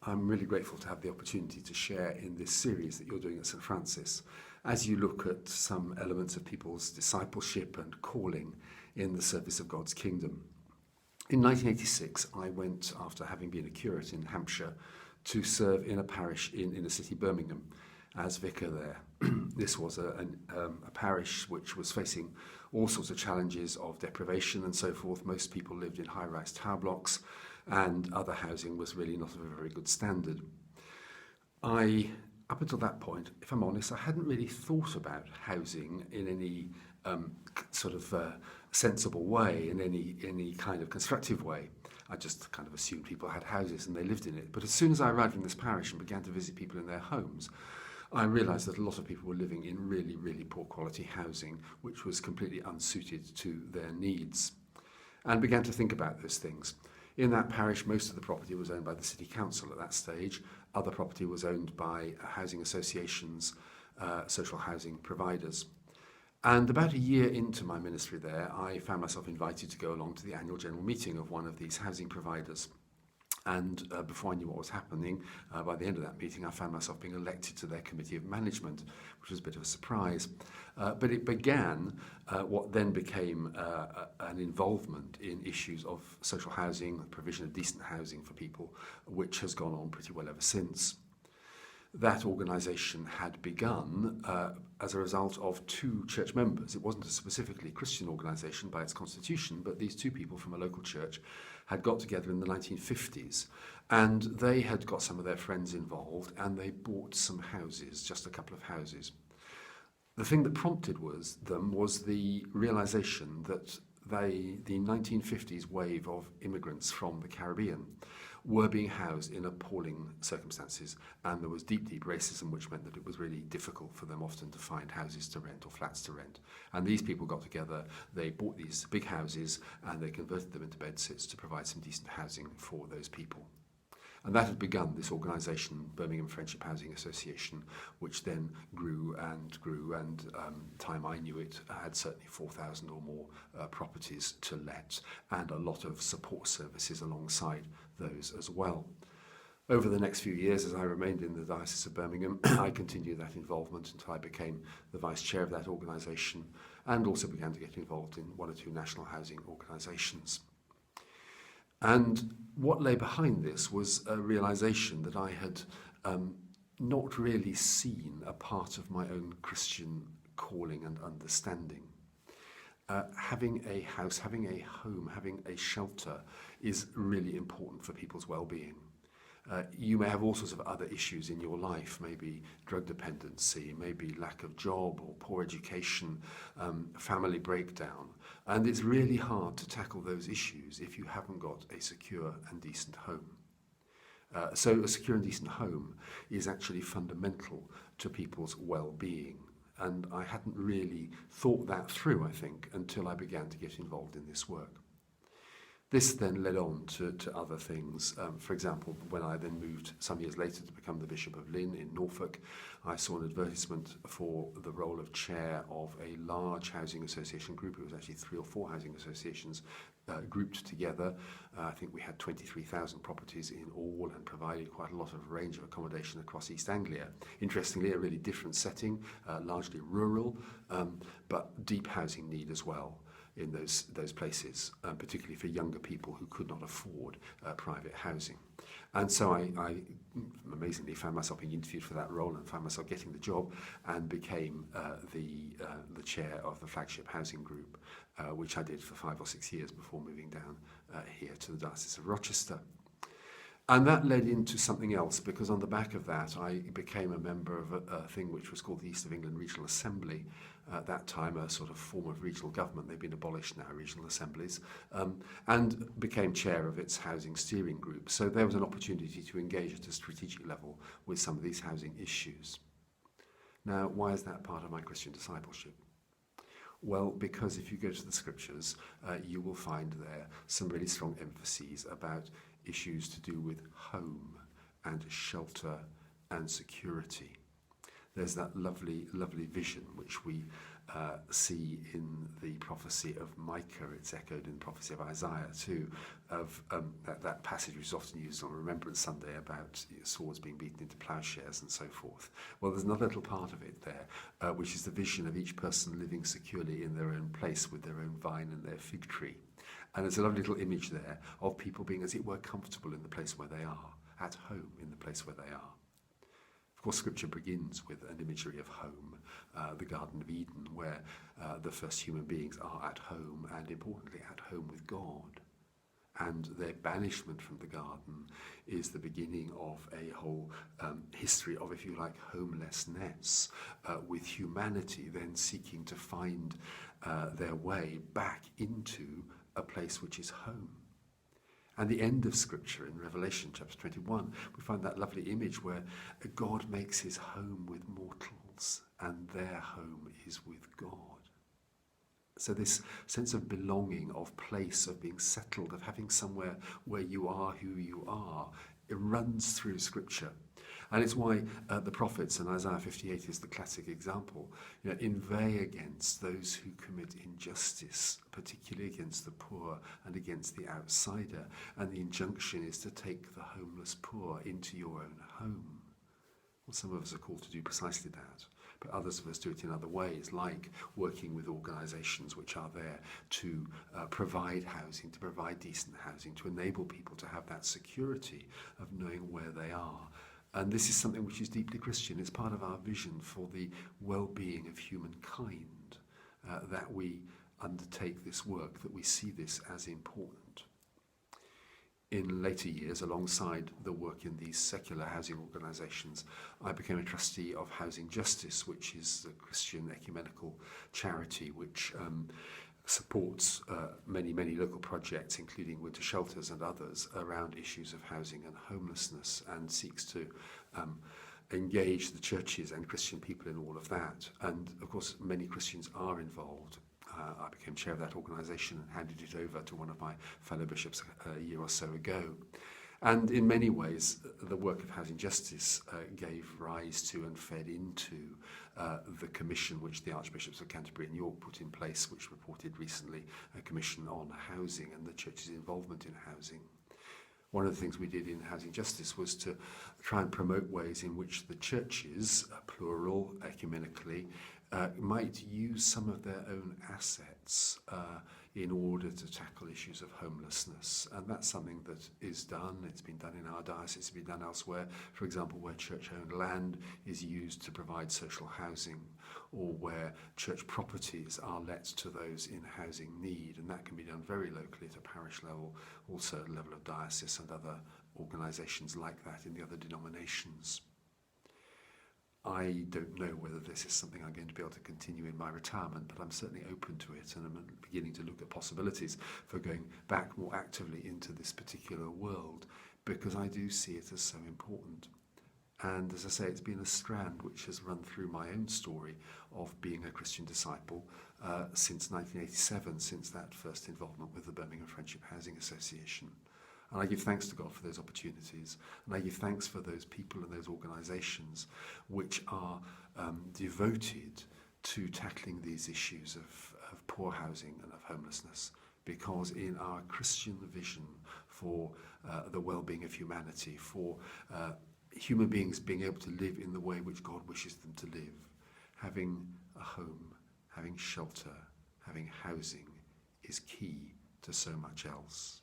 I'm really grateful to have the opportunity to share in this series that you're doing at St. Francis as you look at some elements of people's discipleship and calling in the service of God's kingdom. In 1986, I went, after having been a curate in Hampshire, to serve in a parish in inner city Birmingham as vicar there. This was a parish which was facing all sorts of challenges of deprivation and so forth. Most people lived in high-rise tower blocks, and other housing was really not of a very good standard. Up until that point, if I'm honest, I hadn't really thought about housing in any sensible way, in any kind of constructive way. I just kind of assumed people had houses and they lived in it. But as soon as I arrived in this parish and began to visit people in their homes, I realised that a lot of people were living in really, really poor quality housing, which was completely unsuited to their needs, and began to think about those things. In that parish, most of the property was owned by the city council at that stage. Other property was owned by housing associations, social housing providers. And about a year into my ministry there, I found myself invited to go along to the annual general meeting of one of these housing providers. And before I knew what was happening, by the end of that meeting, I found myself being elected to their committee of management, which was a bit of a surprise. But it began what then became an involvement in issues of social housing, the provision of decent housing for people, which has gone on pretty well ever since. That organisation had begun as a result of two church members. It wasn't a specifically Christian organisation by its constitution, but these two people from a local church had got together in the 1950s, and they had got some of their friends involved, and they bought some houses, just a couple of houses. The thing that prompted them was the realisation that the 1950s wave of immigrants from the Caribbean were being housed in appalling circumstances, and there was deep, deep racism, which meant that it was really difficult for them often to find houses to rent or flats to rent. And these people got together, they bought these big houses, and they converted them into bedsits to provide some decent housing for those people. And that had begun this organisation, Birmingham Friendship Housing Association, which then grew, and time I knew it, had certainly 4,000 or more properties to let, and a lot of support services alongside those as well. Over the next few years, as I remained in the Diocese of Birmingham, I continued that involvement until I became the vice chair of that organisation, and also began to get involved in one or two national housing organisations. And what lay behind this was a realisation that I had not really seen a part of my own Christian calling and understanding. Having a house, having a home, having a shelter is really important for people's well-being. You may have all sorts of other issues in your life, maybe drug dependency, maybe lack of job or poor education, family breakdown. And it's really hard to tackle those issues if you haven't got a secure and decent home. So a secure and decent home is actually fundamental to people's well-being. And I hadn't really thought that through, I think, until I began to get involved in this work. This then led on to other things. For example, when I then moved some years later to become the Bishop of Lynn in Norfolk, I saw an advertisement for the role of chair of a large housing association group. It was actually 3 or 4 housing associations grouped together. I think we had 23,000 properties in all and provided quite a lot of range of accommodation across East Anglia. Interestingly, a really different setting, largely rural, but deep housing need as well in those places, particularly for younger people who could not afford private housing. And so I amazingly found myself being interviewed for that role and found myself getting the job, and became the chair of the flagship housing group, which I did for 5 or 6 years before moving down here to the Diocese of Rochester. And that led into something else, because on the back of that, I became a member of a thing which was called the East of England Regional Assembly. At that time, a sort of form of regional government. They've been abolished now, regional assemblies, and became chair of its housing steering group. So there was an opportunity to engage at a strategic level with some of these housing issues. Now, why is that part of my Christian discipleship? Well, because if you go to the scriptures, you will find there some really strong emphases about issues to do with home and shelter and security. There's that lovely, lovely vision which we see in the prophecy of Micah, it's echoed in the prophecy of Isaiah too, of that passage which is often used on Remembrance Sunday about swords being beaten into plowshares and so forth. Well, there's another little part of it there, which is the vision of each person living securely in their own place with their own vine and their fig tree. And there's a lovely little image there of people being, as it were, comfortable in the place where they are, at home in the place where they are. Of course, Scripture begins with an imagery of home, the Garden of Eden, where the first human beings are at home, and importantly, at home with God. And their banishment from the garden is the beginning of a whole history of, if you like, homelessness, with humanity then seeking to find their way back into a place which is home. And the end of Scripture in Revelation chapter 21, we find that lovely image where God makes his home with mortals and their home is with God. So this sense of belonging, of place, of being settled, of having somewhere where you are who you are, it runs through Scripture. And it's why the prophets, and Isaiah 58 is the classic example, inveigh against those who commit injustice, particularly against the poor and against the outsider. And the injunction is to take the homeless poor into your own home. Well, some of us are called to do precisely that, but others of us do it in other ways, like working with organisations which are there to provide housing, to provide decent housing, to enable people to have that security of knowing where they are. And this is something which is deeply Christian. It's part of our vision for the well-being of humankind, that we undertake this work, that we see this as important. In later years, alongside the work in these secular housing organisations, I became a trustee of Housing Justice, which is a Christian ecumenical charity which supports many local projects, including winter shelters and others, around issues of housing and homelessness, and seeks to engage the churches and Christian people in all of that. And of course, many Christians are involved. I became chair of that organisation and handed it over to one of my fellow bishops a year or so ago. And in many ways, the work of Housing Justice gave rise to and fed into the commission which the Archbishops of Canterbury and York put in place, which reported recently a commission on housing and the Church's involvement in housing. One of the things we did in Housing Justice was to try and promote ways in which the churches, plural, ecumenically, might use some of their own assets in order to tackle issues of homelessness. And that's something that is done. It's been done in our diocese, it's been done elsewhere. For example, where church-owned land is used to provide social housing, or where church properties are let to those in housing need. And that can be done very locally at a parish level, also at the level of diocese and other organisations like that in the other denominations. I don't know whether this is something I'm going to be able to continue in my retirement, but I'm certainly open to it, and I'm beginning to look at possibilities for going back more actively into this particular world, because I do see it as so important. And as I say, it's been a strand which has run through my own story of being a Christian disciple since 1987, since that first involvement with the Birmingham Friendship Housing Association. And I give thanks to God for those opportunities. And I give thanks for those people and those organisations which are devoted to tackling these issues of poor housing and of homelessness. Because in our Christian vision for the well-being of humanity, for human beings being able to live in the way which God wishes them to live, having a home, having shelter, having housing is key to so much else.